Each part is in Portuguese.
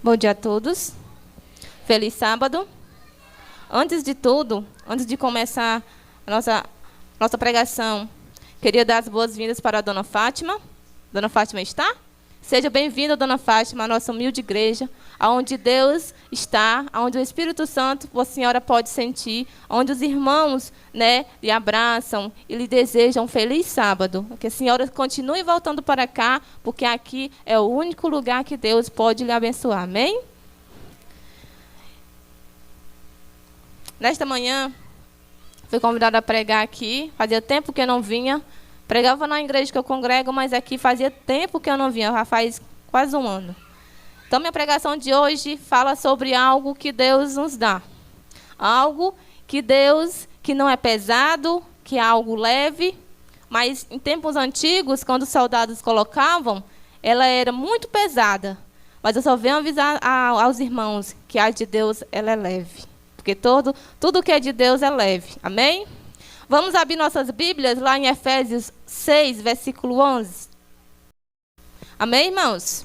Bom dia a todos. Feliz sábado. Antes de tudo, antes de começar a nossa pregação, queria dar as boas-vindas para a Dona Fátima. Dona Fátima está? Seja bem-vinda, Dona Fátima, à nossa humilde igreja, onde Deus está, onde o Espírito Santo, a senhora pode sentir, onde os irmãos, lhe abraçam e lhe desejam um feliz sábado. Que a senhora continue voltando para cá, porque aqui é o único lugar que Deus pode lhe abençoar. Amém? Nesta manhã, fui convidada a pregar aqui. Fazia tempo que eu não vinha. Pregava na igreja que eu congrego, mas aqui fazia tempo que eu não vinha, já faz quase um ano. Então, minha pregação de hoje fala sobre algo que Deus nos dá. Algo que Deus, que não é pesado, que é algo leve, mas em tempos antigos, quando os soldados colocavam, ela era muito pesada. Mas eu só venho avisar aos irmãos que a de Deus ela é leve. Porque tudo que é de Deus é leve. Amém? Vamos abrir nossas Bíblias lá em Efésios 6, versículo 11. Amém, irmãos?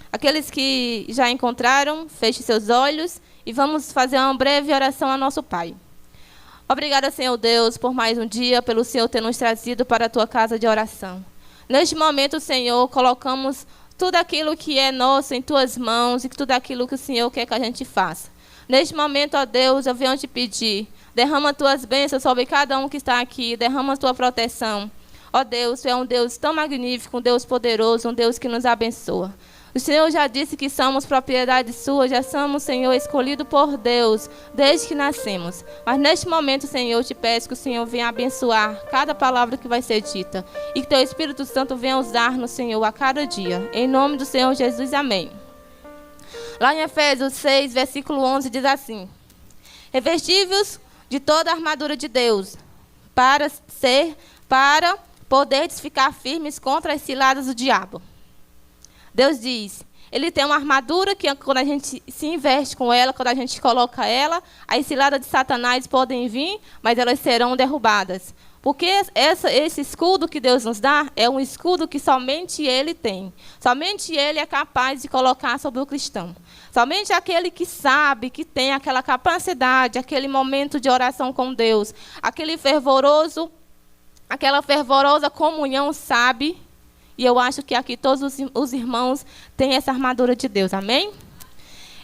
Aqueles que já encontraram, feche seus olhos e vamos fazer uma breve oração ao nosso Pai. Obrigada, Senhor Deus, por mais um dia, pelo Senhor ter nos trazido para a tua casa de oração. Neste momento, Senhor, colocamos tudo aquilo que é nosso em tuas mãos e tudo aquilo que o Senhor quer que a gente faça. Neste momento, ó Deus, eu venho te pedir, derrama tuas bênçãos sobre cada um que está aqui, derrama a tua proteção. Ó Deus, tu é um Deus tão magnífico, um Deus poderoso, um Deus que nos abençoa. O Senhor já disse que somos propriedade sua, já somos, Senhor, escolhido por Deus, desde que nascemos. Mas neste momento, Senhor, eu te peço que o Senhor venha abençoar cada palavra que vai ser dita. E que teu Espírito Santo venha usar-nos, Senhor, a cada dia. Em nome do Senhor Jesus, amém. Lá em Efésios 6, versículo 11, diz assim: revesti-vos de toda a armadura de Deus, para poderes ficar firmes contra as ciladas do diabo. Deus diz, ele tem uma armadura que quando a gente se investe com ela, quando a gente coloca ela, as ciladas de Satanás podem vir, mas elas serão derrubadas. Porque esse escudo que Deus nos dá é um escudo que somente Ele tem. Somente Ele é capaz de colocar sobre o cristão. Somente aquele que sabe, que tem aquela capacidade, aquele momento de oração com Deus, aquela fervorosa comunhão sabe. E eu acho que aqui todos os irmãos têm essa armadura de Deus. Amém?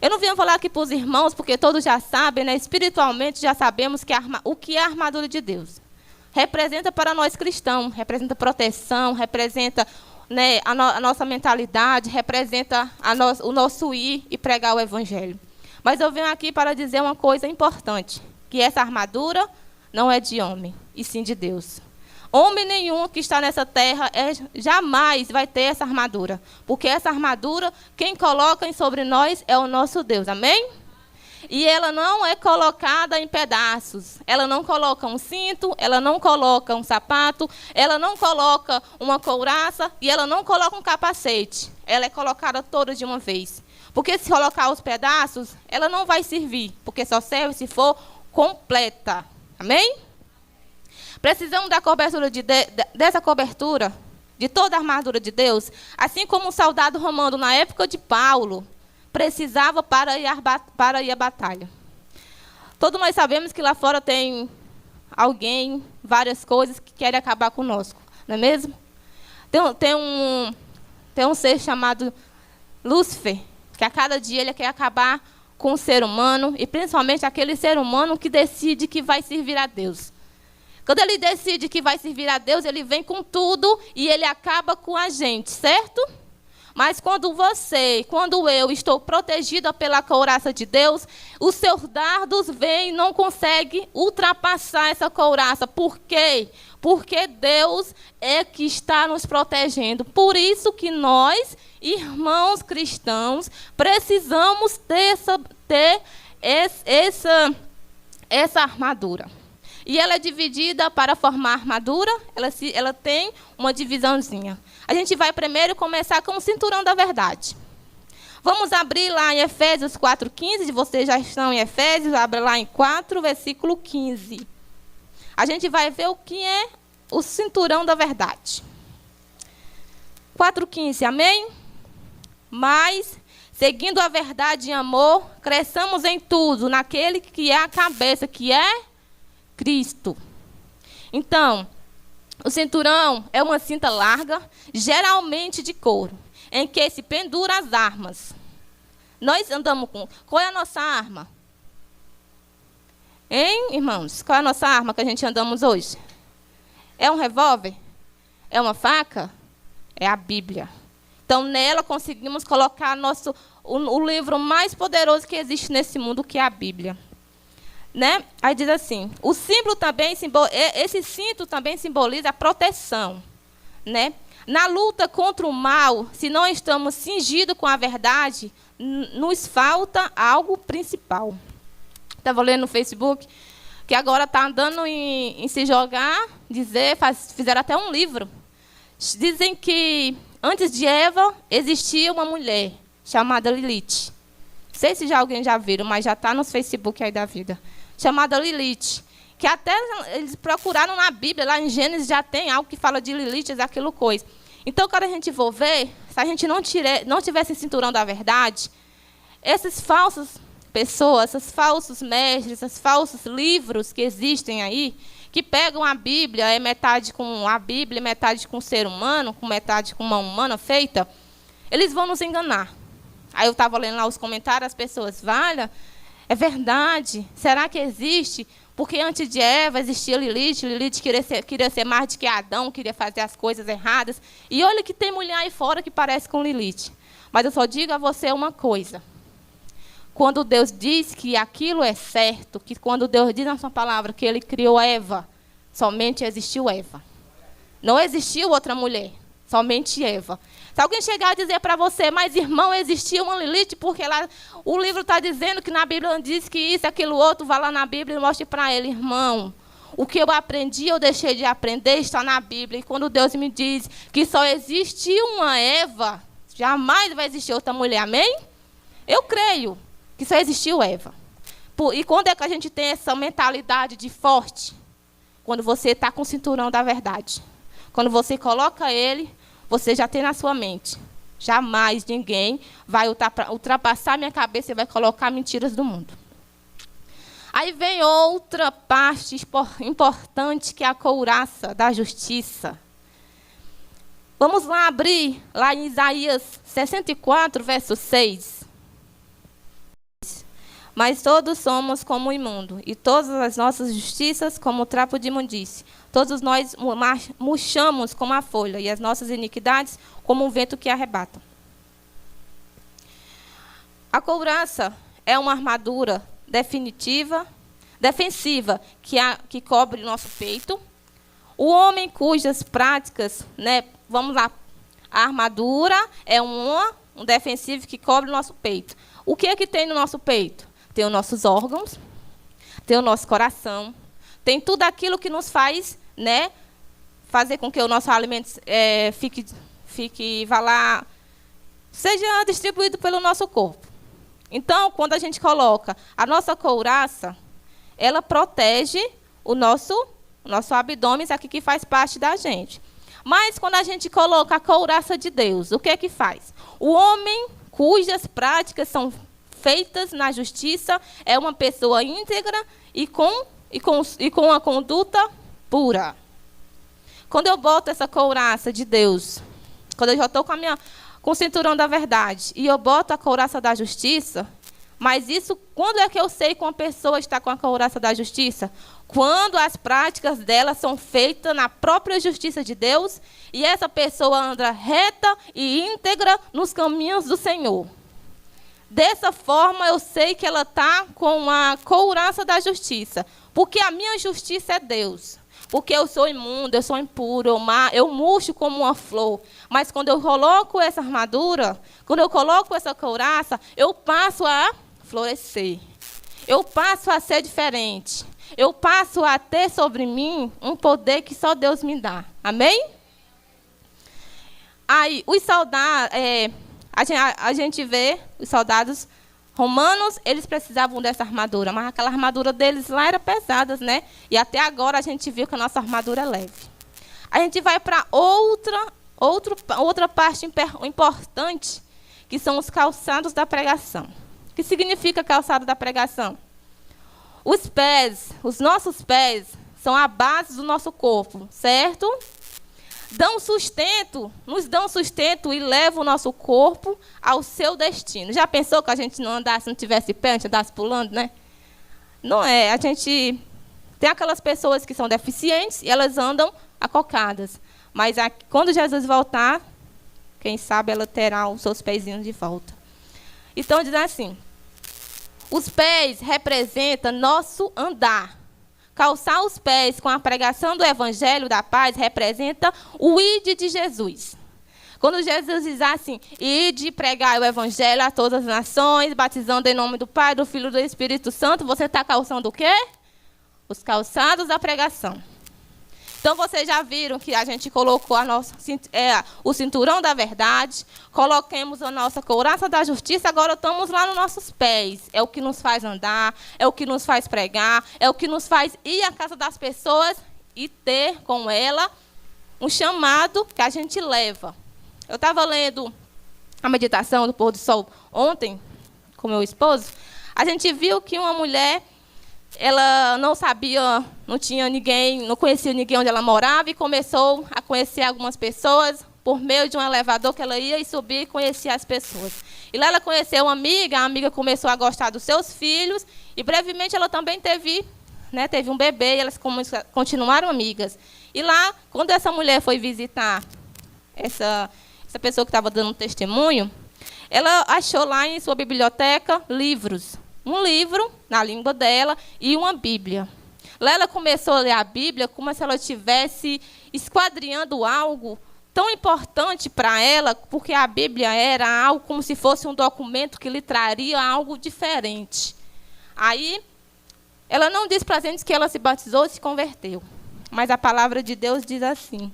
Eu não venho falar aqui para os irmãos, porque todos já sabem, espiritualmente já sabemos o que é a armadura de Deus. Representa para nós cristãos, representa proteção, representa a nossa mentalidade, representa o nosso ir e pregar o Evangelho. Mas eu venho aqui para dizer uma coisa importante, que essa armadura não é de homem, e sim de Deus. Homem nenhum que está nessa terra jamais vai ter essa armadura, porque essa armadura, quem coloca sobre nós é o nosso Deus, amém? E ela não é colocada em pedaços. Ela não coloca um cinto, ela não coloca um sapato, ela não coloca uma couraça e ela não coloca um capacete. Ela é colocada toda de uma vez. Porque se colocar os pedaços, ela não vai servir, porque só serve se for completa. Amém? Precisamos da cobertura dessa cobertura, de toda a armadura de Deus, assim como um soldado romano na época de Paulo precisava para ir à batalha. Todos nós sabemos que lá fora tem alguém, várias coisas que querem acabar conosco, não é mesmo? Tem um ser chamado Lúcifer, que a cada dia ele quer acabar com o ser humano, e principalmente aquele ser humano que decide que vai servir a Deus. Quando ele decide que vai servir a Deus, ele vem com tudo e ele acaba com a gente, certo? Mas quando eu estou protegida pela couraça de Deus, os seus dardos vêm e não conseguem ultrapassar essa couraça. Por quê? Porque Deus é que está nos protegendo. Por isso que nós, irmãos cristãos, precisamos ter essa armadura. E ela é dividida para formar a armadura, ela tem uma divisãozinha. A gente vai primeiro começar com o cinturão da verdade. Vamos abrir lá em Efésios 4:15, se vocês já estão em Efésios, abre lá em 4, versículo 15. A gente vai ver o que é o cinturão da verdade. 4:15, amém? Mas seguindo a verdade em amor, cresçamos em tudo, naquele que é a cabeça, que é Cristo. Então, o cinturão é uma cinta larga, geralmente de couro, em que se pendura as armas. Nós andamos com... Qual é a nossa arma? Hein, irmãos? Qual é a nossa arma que a gente andamos hoje? É um revólver? É uma faca? É a Bíblia. Então, nela conseguimos colocar o livro mais poderoso que existe nesse mundo, que é a Bíblia. Né? Aí diz assim, o símbolo também esse cinto também simboliza a proteção, né? Na luta contra o mal, se não estamos cingidos com a verdade, nos falta algo principal. Estava lendo no Facebook que agora está andando em se jogar, fizeram até um livro. Dizem que antes de Eva existia uma mulher chamada Lilith. Não sei se alguém já viram, mas já está nos Facebook aí da vida. Chamada Lilith, que até eles procuraram na Bíblia, lá em Gênesis já tem algo que fala de Lilith, aquilo coisa. Então, quando a gente for ver, se a gente não tivesse cinturão da verdade, essas falsas pessoas, esses falsos mestres, esses falsos livros que existem aí, que pegam a Bíblia, é metade com a Bíblia, metade com o ser humano, com metade com uma humana feita, eles vão nos enganar. Aí eu estava lendo lá os comentários, as pessoas, valha, é verdade, será que existe? Porque antes de Eva existia Lilith, Lilith queria ser mais do que Adão, queria fazer as coisas erradas. E olha que tem mulher aí fora que parece com Lilith. Mas eu só digo a você uma coisa. Quando Deus diz que aquilo é certo, que quando Deus diz na sua palavra que Ele criou Eva, somente existiu Eva. Não existiu outra mulher, somente Eva. Se alguém chegar a dizer para você, mas irmão, existia uma Lilith, porque lá o livro está dizendo que na Bíblia diz que isso, aquilo, outro, vá lá na Bíblia e mostre para ele, irmão. O que eu aprendi, eu deixei de aprender, está na Bíblia. E quando Deus me diz que só existe uma Eva, jamais vai existir outra mulher, amém? Eu creio que só existiu Eva. E quando é que a gente tem essa mentalidade de forte? Quando você está com o cinturão da verdade. Quando você coloca ele, você já tem na sua mente. Jamais ninguém vai ultrapassar minha cabeça e vai colocar mentiras do mundo. Aí vem outra parte importante, que é a couraça da justiça. Vamos lá abrir, lá em Isaías 64, verso 6. Mas todos somos como o imundo, e todas as nossas justiças como trapo de imundície. Todos nós murchamos como a folha, e as nossas iniquidades como um vento que arrebata. A couraça é uma armadura defensiva, que cobre o nosso peito. O homem cujas práticas, né, vamos lá, a armadura é um defensivo que cobre o nosso peito. O que é que tem no nosso peito? Tem os nossos órgãos, tem o nosso coração, tem tudo aquilo que nos faz, né, fazer com que o nosso alimento vá lá, seja distribuído pelo nosso corpo. Então, quando a gente coloca a nossa couraça, ela protege o nosso abdômen, isso aqui que faz parte da gente. Mas, quando a gente coloca a couraça de Deus, o que é que faz? O homem cujas práticas são feitas na justiça é uma pessoa íntegra e com a conduta pura. Quando eu boto essa couraça de Deus, quando eu já estou com o cinturão da verdade, e eu boto a couraça da justiça, mas isso, quando é que eu sei que uma pessoa está com a couraça da justiça? Quando as práticas dela são feitas na própria justiça de Deus, e essa pessoa anda reta e íntegra nos caminhos do Senhor. Dessa forma, eu sei que ela está com a couraça da justiça, porque a minha justiça é Deus. Porque eu sou imundo, eu sou impuro, eu murcho como uma flor. Mas quando eu coloco essa armadura, quando eu coloco essa couraça, eu passo a florescer. Eu passo a ser diferente. Eu passo a ter sobre mim um poder que só Deus me dá. Amém? Aí, os soldados, a gente vê os soldados romanos, eles precisavam dessa armadura, mas aquela armadura deles lá era pesada, né? E até agora a gente viu que a nossa armadura é leve. A gente vai para outra parte importante, que são os calçados da pregação. O que significa calçado da pregação? Os pés, os nossos pés, são a base do nosso corpo, certo? Nos dão sustento e levam o nosso corpo ao seu destino. Já pensou que a gente não andasse, não tivesse pé, a gente andasse pulando, né? Não é. A gente tem aquelas pessoas que são deficientes e elas andam acocadas. Mas quando Jesus voltar, quem sabe ela terá os seus pezinhos de volta. Então, diz assim, os pés representam nosso andar. Calçar os pés com a pregação do Evangelho da Paz representa o ide de Jesus. Quando Jesus diz assim, ide pregar o Evangelho a todas as nações, batizando em nome do Pai, do Filho e do Espírito Santo, você está calçando o quê? Os calçados da pregação. Então, vocês já viram que a gente colocou o cinturão da verdade, coloquemos a nossa couraça da justiça, agora estamos lá nos nossos pés. É o que nos faz andar, é o que nos faz pregar, é o que nos faz ir à casa das pessoas e ter com ela um chamado que a gente leva. Eu estava lendo a meditação do pôr do sol ontem com meu esposo. A gente viu que uma mulher... ela não sabia, não tinha ninguém, não conhecia ninguém onde ela morava e começou a conhecer algumas pessoas por meio de um elevador que ela ia e subia e conhecia as pessoas. E lá ela conheceu uma amiga, a amiga começou a gostar dos seus filhos e brevemente ela também teve um bebê e elas continuaram amigas. E lá, quando essa mulher foi visitar essa pessoa que estava dando testemunho, ela achou lá em sua biblioteca livros. Um livro na língua dela e uma Bíblia. Lá ela começou a ler a Bíblia como se ela estivesse esquadrinhando algo tão importante para ela, porque a Bíblia era algo como se fosse um documento que lhe traria algo diferente. Aí, ela não diz para a gente que ela se batizou e se converteu, mas a palavra de Deus diz assim,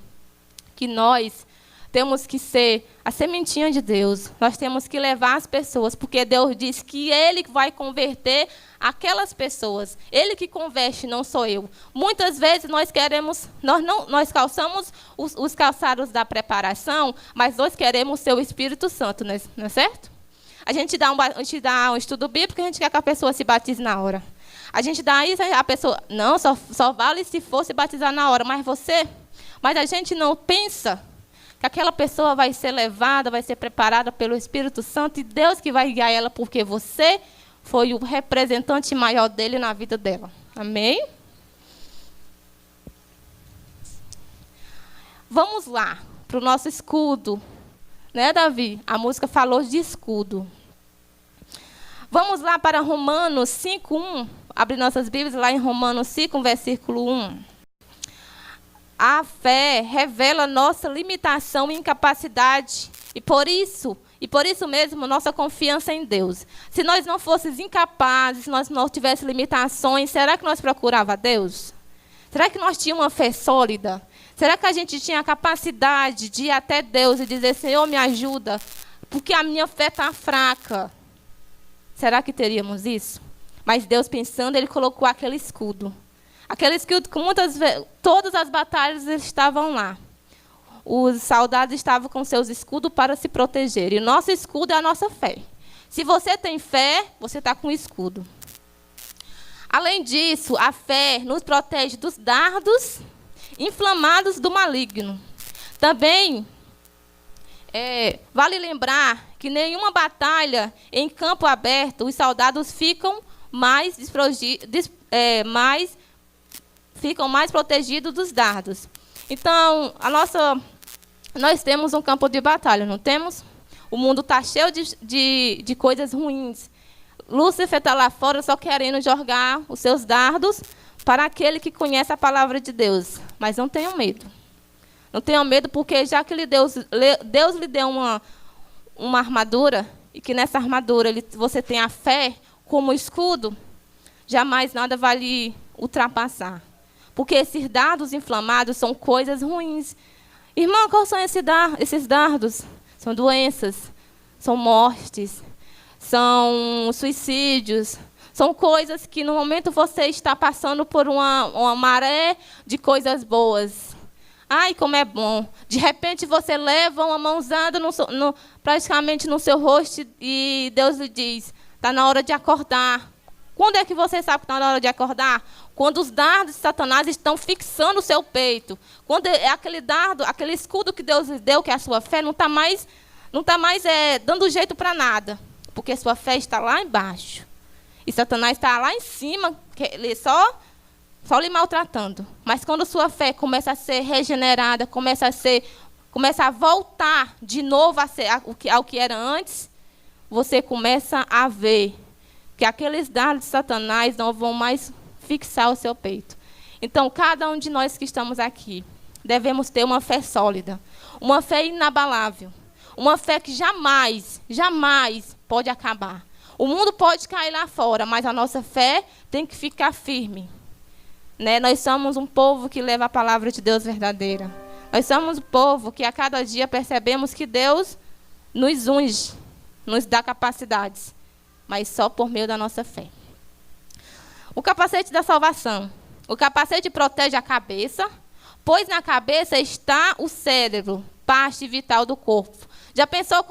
que nós temos que ser a sementinha de Deus. Nós temos que levar as pessoas, porque Deus diz que Ele vai converter aquelas pessoas. Ele que converte, não sou eu. Muitas vezes nós calçamos os calçados da preparação, mas nós queremos ser o Espírito Santo, não é certo? A gente dá um estudo bíblico e a gente quer que a pessoa se batize na hora. A gente dá isso, a pessoa, não, só vale se for se batizar na hora, mas a gente não pensa que aquela pessoa vai ser levada, vai ser preparada pelo Espírito Santo e Deus que vai guiar ela, porque você foi o representante maior dele na vida dela. Amém? Vamos lá, para o nosso escudo. Né, Davi? A música falou de escudo. Vamos lá para Romanos 5:1. Abre nossas Bíblias lá em Romanos 5, versículo 1. A fé revela nossa limitação e incapacidade, e por isso mesmo, nossa confiança em Deus. Se nós não fôssemos incapazes, se nós não tivéssemos limitações, será que nós procurávamos Deus? Será que nós tínhamos uma fé sólida? Será que a gente tinha a capacidade de ir até Deus e dizer, Senhor, me ajuda, porque a minha fé está fraca? Será que teríamos isso? Mas Deus, pensando, Ele colocou aquele escudo. Aquele escudo que muitas vezes, todas as batalhas estavam lá. Os soldados estavam com seus escudos para se proteger. E o nosso escudo é a nossa fé. Se você tem fé, você está com escudo. Além disso, a fé nos protege dos dardos inflamados do maligno. Também, vale lembrar que nenhuma batalha em campo aberto, os soldados ficam mais protegidos dos dardos. Então, nós temos um campo de batalha, não temos? O mundo está cheio de coisas ruins. Lúcifer está lá fora só querendo jogar os seus dardos para aquele que conhece a palavra de Deus. Mas não tenham medo. Não tenham medo, porque já que Deus lhe deu uma armadura, e que nessa armadura você tem a fé como escudo, jamais nada vai lhe ultrapassar. Porque esses dardos inflamados são coisas ruins. Irmão, quais são esses dardos? São doenças, são mortes, são suicídios, são coisas que no momento você está passando por uma maré de coisas boas. Ai, como é bom. De repente você leva uma mãozada praticamente no seu rosto e Deus lhe diz, está na hora de acordar. Quando é que você sabe que está na hora de acordar? Quando os dardos de Satanás estão fixando o seu peito. Quando é aquele dardo, aquele escudo que Deus lhe deu, que é a sua fé, não está mais dando jeito para nada. Porque sua fé está lá embaixo. E Satanás está lá em cima, ele só lhe maltratando. Mas quando sua fé começa a ser regenerada, começa a voltar de novo ao que era antes, você começa a ver que aqueles dardos de Satanás não vão mais fixar o seu peito. Então, cada um de nós que estamos aqui, devemos ter uma fé sólida, uma fé inabalável, uma fé que jamais, jamais pode acabar. O mundo pode cair lá fora, mas a nossa fé tem que ficar firme. Né? Nós somos um povo que leva a palavra de Deus verdadeira. Nós somos um povo que a cada dia percebemos que Deus nos unge, nos dá capacidades, mas só por meio da nossa fé. O capacete da salvação. O capacete protege a cabeça, pois na cabeça está o cérebro, parte vital do corpo. Já pensou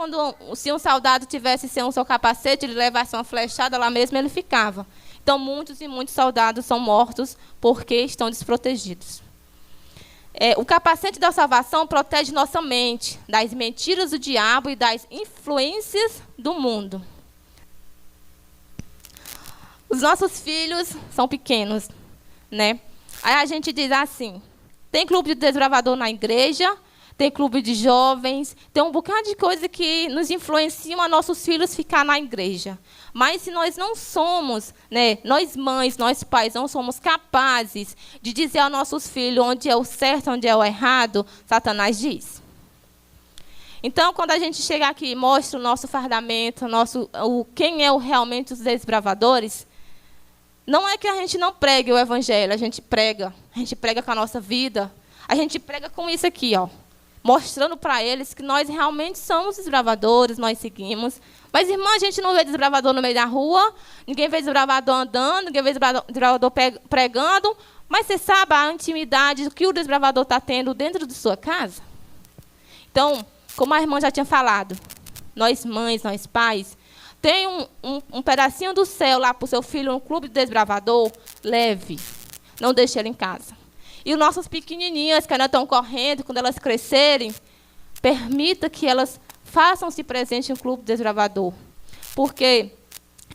se um soldado tivesse sem o seu capacete, ele levasse uma flechada, lá mesmo ele ficava. Então, muitos e muitos soldados são mortos porque estão desprotegidos. O capacete da salvação protege nossa mente das mentiras do diabo e das influências do mundo. Os nossos filhos são pequenos, né? Aí a gente diz assim, tem clube de desbravador na igreja, tem clube de jovens, tem um bocado de coisa que nos influenciam a nossos filhos ficar na igreja. Mas se nós não somos, né, nós mães, nós pais, não somos capazes de dizer aos nossos filhos onde é o certo, onde é o errado, Satanás diz. Então, quando a gente chega aqui e mostra o nosso fardamento, quem é realmente os desbravadores, não é que a gente não pregue o evangelho, a gente prega com a nossa vida, a gente prega com isso aqui, ó, mostrando para eles que nós realmente somos desbravadores, nós seguimos. Mas, irmã, a gente não vê desbravador no meio da rua, ninguém vê desbravador andando, ninguém vê desbravador pregando, mas você sabe a intimidade que o desbravador está tendo dentro de sua casa? Então, como a irmã já tinha falado, nós mães, nós pais, tem um pedacinho do céu lá para o seu filho no clube de desbravador, leve, não deixe ele em casa. E os nossos pequenininhas que ainda estão correndo, quando elas crescerem, permita que elas façam-se presentes no clube de desbravador. Porque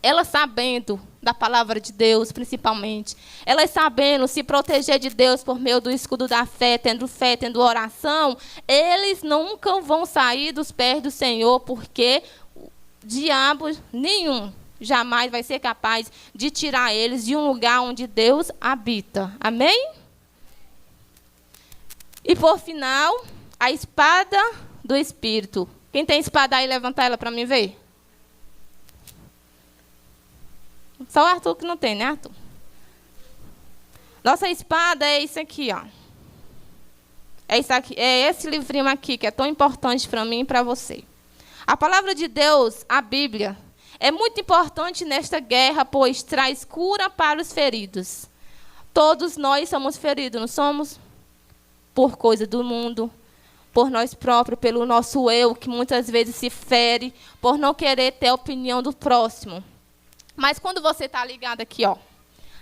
elas sabendo da palavra de Deus, principalmente, elas sabendo se proteger de Deus por meio do escudo da fé, tendo oração, eles nunca vão sair dos pés do Senhor, porque diabo nenhum jamais vai ser capaz de tirar eles de um lugar onde Deus habita. Amém? E, por final, a espada do Espírito. Quem tem espada aí, levanta ela para mim ver. Só o Arthur que não tem, né, Arthur? Nossa espada é isso aqui, ó. É esse livrinho aqui, que é tão importante para mim e para você. A palavra de Deus, a Bíblia, é muito importante nesta guerra, pois traz cura para os feridos. Todos nós somos feridos, não somos? Por coisa do mundo, por nós próprios, pelo nosso eu, que muitas vezes se fere, por não querer ter a opinião do próximo. Mas quando você está ligado aqui, ó,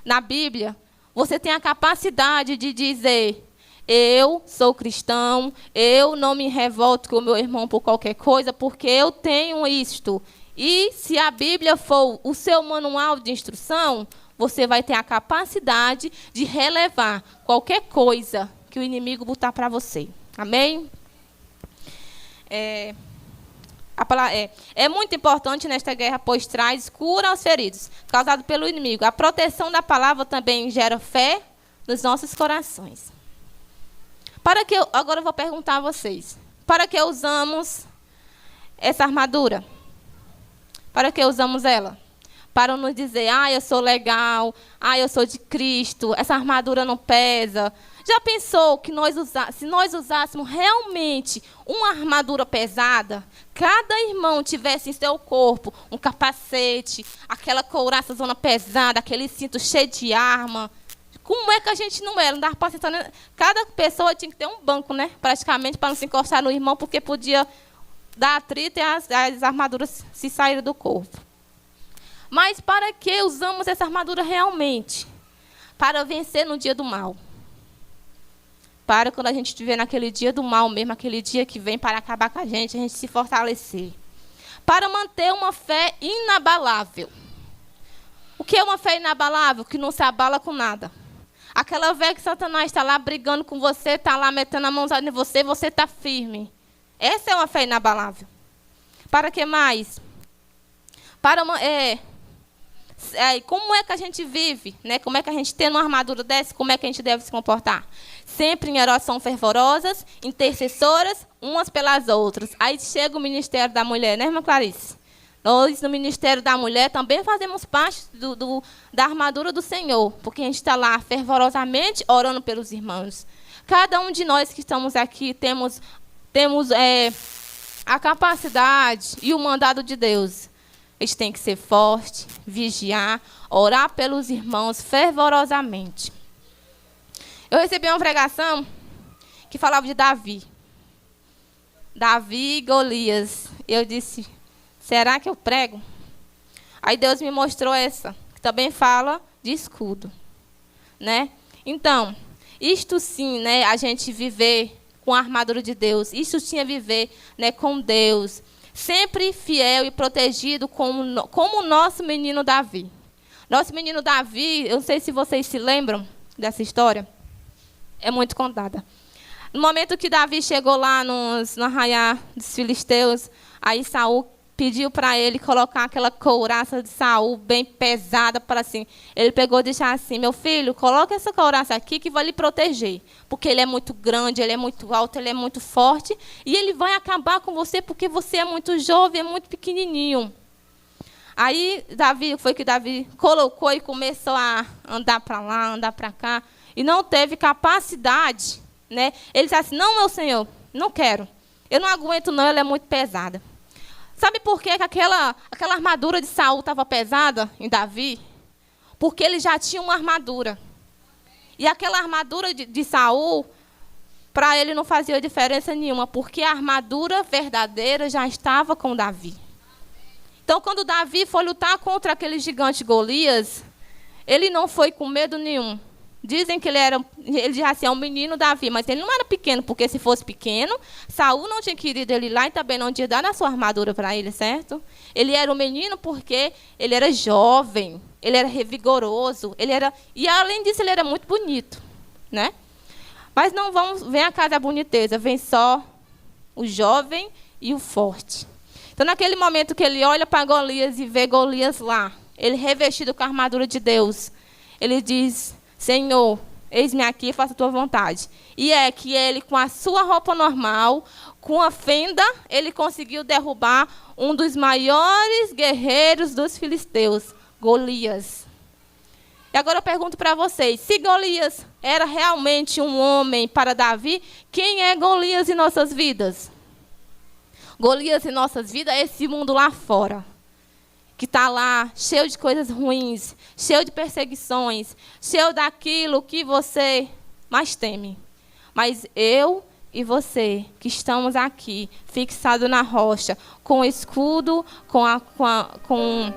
na Bíblia, você tem a capacidade de dizer, eu sou cristão, eu não me revolto com o meu irmão por qualquer coisa, porque eu tenho isto. E se a Bíblia for o seu manual de instrução, você vai ter a capacidade de relevar qualquer coisa que o inimigo botar para você. Amém? É muito importante nesta guerra, pois traz cura aos feridos, causado pelo inimigo. A proteção da palavra também gera fé nos nossos corações. Agora eu vou perguntar a vocês. Para que usamos essa armadura? Para que usamos ela? Para nos dizer, eu sou legal, eu sou de Cristo, essa armadura não pesa. Já pensou que se nós usássemos realmente uma armadura pesada, cada irmão tivesse em seu corpo um capacete, aquela couraça zona pesada, aquele cinto cheio de arma, Como é que a gente não era? Não dava para sentar, cada pessoa tinha que ter um banco, né? Praticamente, para não se encostar no irmão, porque podia dar atrito e as armaduras se saírem do corpo. Mas para que usamos essa armadura realmente? Para vencer no dia do mal. Para quando a gente estiver naquele dia do mal mesmo, aquele dia que vem para acabar com a gente se fortalecer. Para manter uma fé inabalável. O que é uma fé inabalável? Que não se abala com nada. Aquela fé que Satanás está lá brigando com você, está lá metendo a mãozada em você, você está firme. Essa é uma fé inabalável. Para que mais? Como é que a gente vive? Né? Como é que a gente tem uma armadura dessa? Como é que a gente deve se comportar? Sempre em oração fervorosas, intercessoras, umas pelas outras. Aí chega o ministério da mulher, né, irmã Clarice? Nós, no ministério da mulher, também fazemos parte da armadura do Senhor, porque a gente está lá fervorosamente orando pelos irmãos. Cada um de nós que estamos aqui temos a capacidade e o mandado de Deus. A gente tem que ser forte, vigiar, orar pelos irmãos fervorosamente. Eu recebi uma pregação que falava de Davi. Davi e Golias. Eu disse, será que eu prego? Aí Deus me mostrou essa, que também fala de escudo. Né? Então, isto sim, né, a gente viver com a armadura de Deus. Isto sim é viver, né, com Deus. Sempre fiel e protegido como o nosso menino Davi. Nosso menino Davi, eu não sei se vocês se lembram dessa história, é muito contada. No momento que Davi chegou lá no arraial dos filisteus, aí Saul pediu para ele colocar aquela couraça de Saul bem pesada para assim. Ele pegou e disse assim, meu filho, coloca essa couraça aqui que vai lhe proteger. Porque ele é muito grande, ele é muito alto, ele é muito forte. E ele vai acabar com você porque você é muito jovem, é muito pequenininho. Aí Davi colocou e começou a andar para lá, andar para cá. E não teve capacidade. Né? Ele disse assim, não, meu senhor, não quero. Eu não aguento não, ela é muito pesada. Sabe por que aquela armadura de Saul estava pesada em Davi? Porque ele já tinha uma armadura. E aquela armadura de Saul, para ele não fazia diferença nenhuma, porque a armadura verdadeira já estava com Davi. Então, quando Davi foi lutar contra aquele gigante Golias, ele não foi com medo nenhum. Dizem que ele já assim, é um menino Davi, mas ele não era pequeno, porque se fosse pequeno, Saul não tinha querido ele lá e também não tinha dado a sua armadura para ele, certo? Ele era um menino porque ele era jovem, ele era vigoroso, e além disso ele era muito bonito, né? Mas não vem a casa da boniteza, vem só o jovem e o forte. Então, naquele momento que ele olha para Golias e vê Golias lá, ele revestido com a armadura de Deus, ele diz, Senhor, eis-me aqui, faça a tua vontade. E é que ele, com a sua roupa normal, com a fenda, ele conseguiu derrubar um dos maiores guerreiros dos filisteus, Golias. E agora eu pergunto para vocês, se Golias era realmente um homem para Davi, quem é Golias em nossas vidas? Golias em nossas vidas é esse mundo lá fora, que está lá cheio de coisas ruins, cheio de perseguições, cheio daquilo que você mais teme. Mas eu e você, que estamos aqui, fixados na rocha, com o escudo, com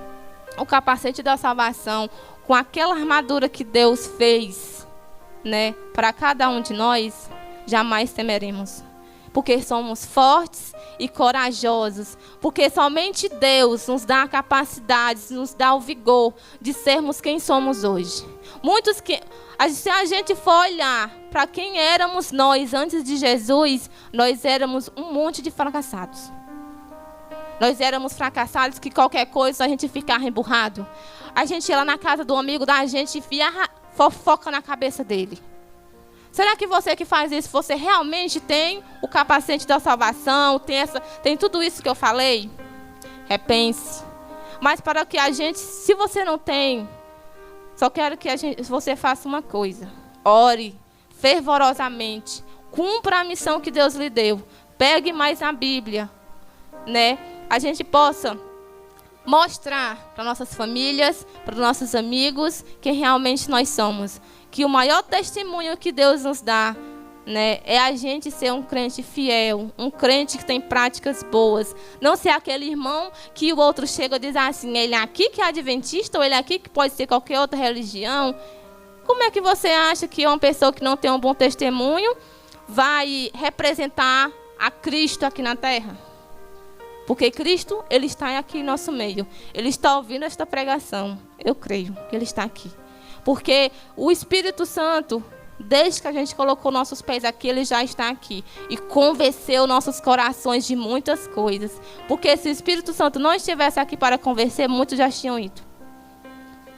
o capacete da salvação, com aquela armadura que Deus fez, né, para cada um de nós, jamais temeremos. Porque somos fortes e corajosos. Porque somente Deus nos dá a capacidade, nos dá o vigor de sermos quem somos hoje. Se a gente for olhar para quem éramos nós antes de Jesus, nós éramos um monte de fracassados. Nós éramos fracassados que qualquer coisa a gente ficava emburrado. A gente ia lá na casa do amigo da gente e via fofoca na cabeça dele. Será que você que faz isso, você realmente tem o capacete da salvação, tem tudo isso que eu falei? Repense. Mas para que a gente, se você não tem, só quero que você faça uma coisa. Ore fervorosamente. Cumpra a missão que Deus lhe deu. Pegue mais a Bíblia, né? A gente possa mostrar para nossas famílias, para os nossos amigos, quem realmente nós somos. Que o maior testemunho que Deus nos dá, né, é a gente ser um crente fiel, um crente que tem práticas boas. Não ser aquele irmão que o outro chega e diz assim, ele é aqui que é adventista, ou ele é aqui que pode ser qualquer outra religião. Como é que você acha que uma pessoa que não tem um bom testemunho vai representar a Cristo aqui na terra? Porque Cristo, ele está aqui em nosso meio. Ele está ouvindo esta pregação. Eu creio que ele está aqui. Porque o Espírito Santo, desde que a gente colocou nossos pés aqui, ele já está aqui. E convenceu nossos corações de muitas coisas. Porque se o Espírito Santo não estivesse aqui para convencer, muitos já tinham ido.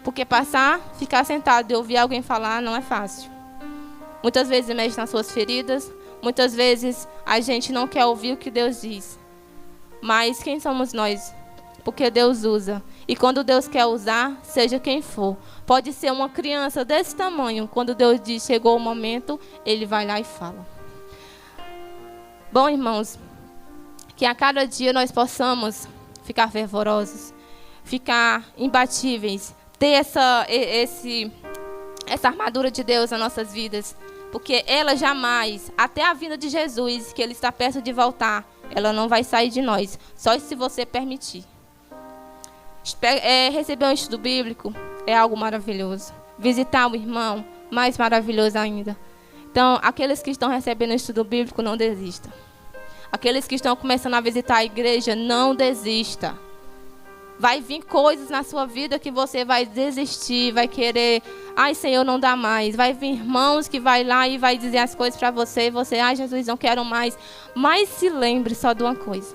Porque ficar sentado e ouvir alguém falar não é fácil. Muitas vezes mexe nas suas feridas. Muitas vezes a gente não quer ouvir o que Deus diz. Mas quem somos nós? Porque Deus usa. E quando Deus quer usar, seja quem for. Pode ser uma criança desse tamanho. Quando Deus diz, chegou o momento, ele vai lá e fala. Bom, irmãos, que a cada dia nós possamos ficar fervorosos, ficar imbatíveis, ter essa armadura de Deus nas nossas vidas. Porque ela jamais, até a vinda de Jesus, que ele está perto de voltar, ela não vai sair de nós. Só se você permitir. Receber um estudo bíblico é algo maravilhoso. Visitar o irmão, mais maravilhoso ainda. Então, aqueles que estão recebendo o estudo bíblico, não desista. Aqueles que estão começando a visitar a igreja, não desista. Vai vir coisas na sua vida que você vai desistir, vai querer, ai Senhor, não dá mais. Vai vir irmãos que vai lá e vai dizer as coisas para você, e você, ai Jesus, não quero mais. Mas se lembre só de uma coisa.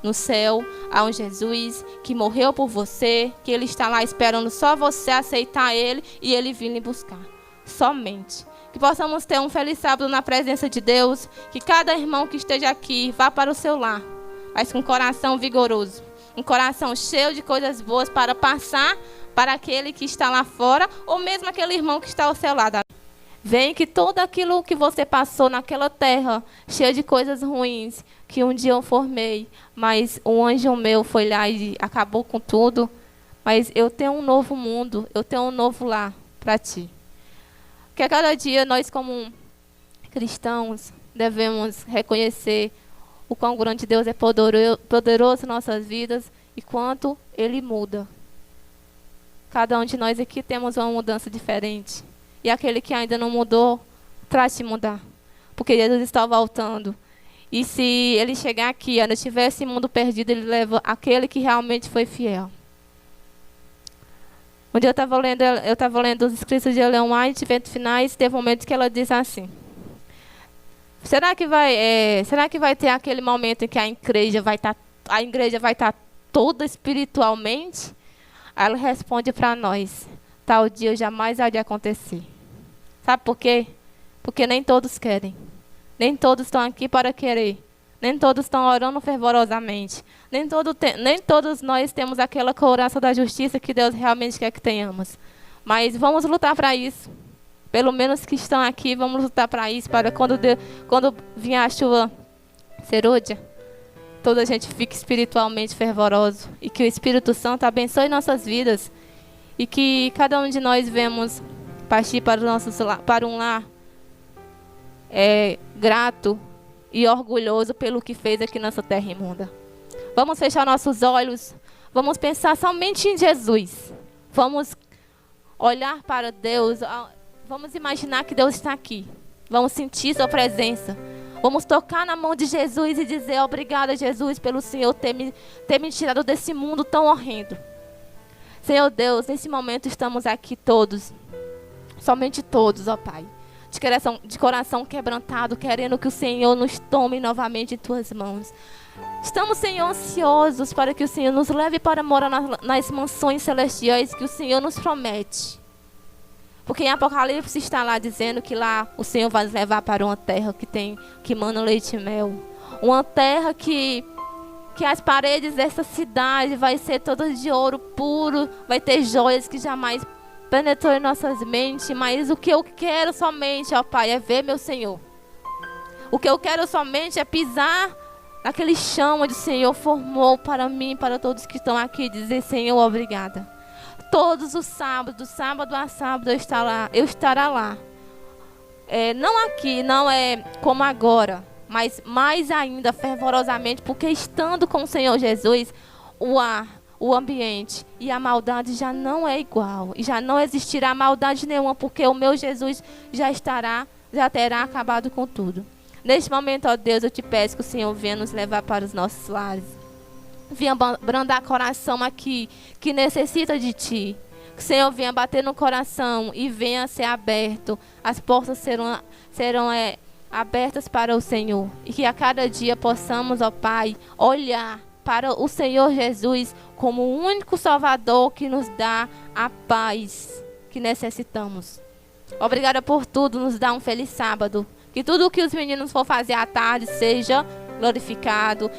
No céu, há um Jesus que morreu por você, que ele está lá esperando só você aceitar ele e ele vir lhe buscar. Somente. Que possamos ter um feliz sábado na presença de Deus, que cada irmão que esteja aqui vá para o seu lar, mas com um coração vigoroso, um coração cheio de coisas boas para passar para aquele que está lá fora, ou mesmo aquele irmão que está ao seu lado. Vem que tudo aquilo que você passou naquela terra, cheio de coisas ruins, que um dia eu formei, mas um anjo meu foi lá e acabou com tudo. Mas eu tenho um novo mundo, eu tenho um novo lar para ti. Que a cada dia nós, como cristãos, devemos reconhecer o quão grande Deus é poderoso em nossas vidas e quanto Ele muda. Cada um de nós aqui temos uma mudança diferente. E aquele que ainda não mudou, trate de mudar. Porque Jesus está voltando. E se ele chegar aqui, ainda tiver esse mundo perdido, ele leva aquele que realmente foi fiel. Um dia eu estava lendo os escritos de Ellen White, Ventos Finais, teve um momento que ela diz assim: será que vai ter aquele momento em que a igreja vai estar toda espiritualmente? Aí ela responde para nós: tal dia jamais há de acontecer. Sabe por quê? Porque nem todos querem. Nem todos estão aqui para querer. Nem todos estão orando fervorosamente. Nem todos nós temos aquela couraça da justiça que Deus realmente quer que tenhamos. Mas vamos lutar para isso. Pelo menos que estão aqui, vamos lutar para isso. Para quando vier a chuva serôdia, toda a gente fique espiritualmente fervoroso. E que o Espírito Santo abençoe nossas vidas. E que cada um de nós vemos partir para um lar grato e orgulhoso pelo que fez aqui nessa terra imunda. Vamos fechar nossos olhos. Vamos pensar somente em Jesus. Vamos olhar para Deus. Vamos imaginar que Deus está aqui. Vamos sentir sua presença. Vamos tocar na mão de Jesus e dizer: obrigada, Jesus, pelo Senhor ter me tirado desse mundo tão horrendo. Senhor Deus, nesse momento estamos aqui todos. Somente todos, ó Pai. De coração quebrantado, querendo que o Senhor nos tome novamente em Tuas mãos. Estamos, Senhor, ansiosos para que o Senhor nos leve para morar nas mansões celestiais que o Senhor nos promete. Porque em Apocalipse está lá dizendo que lá o Senhor vai nos levar para uma terra que mana leite e mel. Uma terra que as paredes dessa cidade vai ser todas de ouro puro, vai ter joias que jamais penetrou em nossas mentes. Mas o que eu quero somente, ó Pai, é ver meu Senhor. O que eu quero somente é pisar naquele chão onde o Senhor formou para mim, para todos que estão aqui, dizer: Senhor, obrigada. Todos os sábados, sábado a sábado, eu estará lá. Não aqui, não é como agora, mas mais ainda fervorosamente, porque estando com o Senhor Jesus, o ar, o ambiente e a maldade já não é igual. E já não existirá maldade nenhuma, porque o meu Jesus já terá acabado com tudo. Neste momento, ó Deus, eu te peço que o Senhor venha nos levar para os nossos lares. Venha brandar coração aqui, que necessita de Ti. Que o Senhor venha bater no coração e venha ser aberto. As portas serão abertas para o Senhor. E que a cada dia possamos, ó Pai, olhar para o Senhor Jesus como o único Salvador que nos dá a paz que necessitamos. Obrigada por tudo, nos dá um feliz sábado. Que tudo o que os meninos for fazer à tarde seja glorificado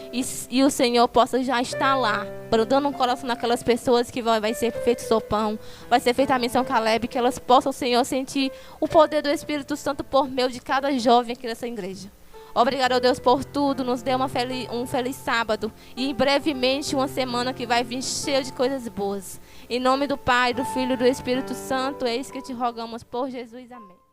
e o Senhor possa já estar lá, dando um coração naquelas pessoas que vai ser feito sopão, vai ser feita a missão Caleb, que elas possam, Senhor, sentir o poder do Espírito Santo por meio de cada jovem aqui nessa igreja. Obrigado, ó Deus, por tudo. Nos dê um feliz sábado e brevemente uma semana que vai vir cheia de coisas boas. Em nome do Pai, do Filho e do Espírito Santo, é isso que te rogamos por Jesus. Amém.